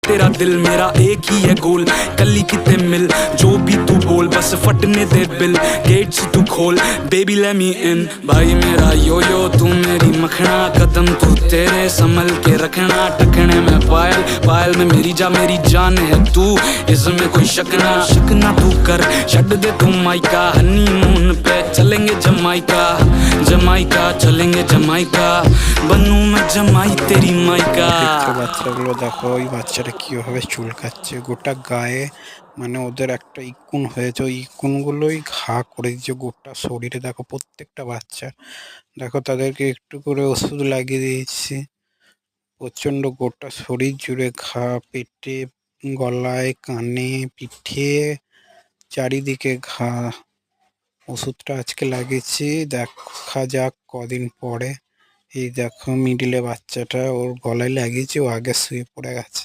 तेरा दिल मेरा एक ही है गोल, कली किते मिल जो भी तू बोल, बस फटने दे बिल, गेट से तू खोल बेबी लेट मी इन। भाई मेरा यो यो तू मेरी मखना, कदम तू तेरे संभल के रखना, टखने में पायल पायल में मेरी जान है तू, इसमें कोई शक ना तू कर, छड़ दे तू माइका, हनीमून पे चलेंगे जमाइका, जमाइका चलेंगे जमाइका, बनूं मैं जमाई तेरी माइका। বাচ্চাগুলো দেখো, ওই বাচ্চাটা কিভাবে চুলকাচ্ছে গোটা গায়ে, মানে ওদের একটা ইকুন হয়েছে, ওই ইকুনগুলোই ঘা করে দিচ্ছে গোটা শরীরে। দেখো প্রত্যেকটা বাচ্চা, দেখো তাদেরকে একটু করে ওষুধ লাগিয়ে দিয়েছি, প্রচণ্ড গোটা শরীর জুড়ে ঘা, পেটে, গলায়, কানে, পিঠে, চারিদিকে ঘা। ওষুধটা আজকে লাগিয়েছি, দেখা যাক কদিন পরে। এই দেখো মিডিলে বাচ্চাটা, ওর গলায় লাগিয়েছি, ও আগে শুয়ে পড়ে গেছে।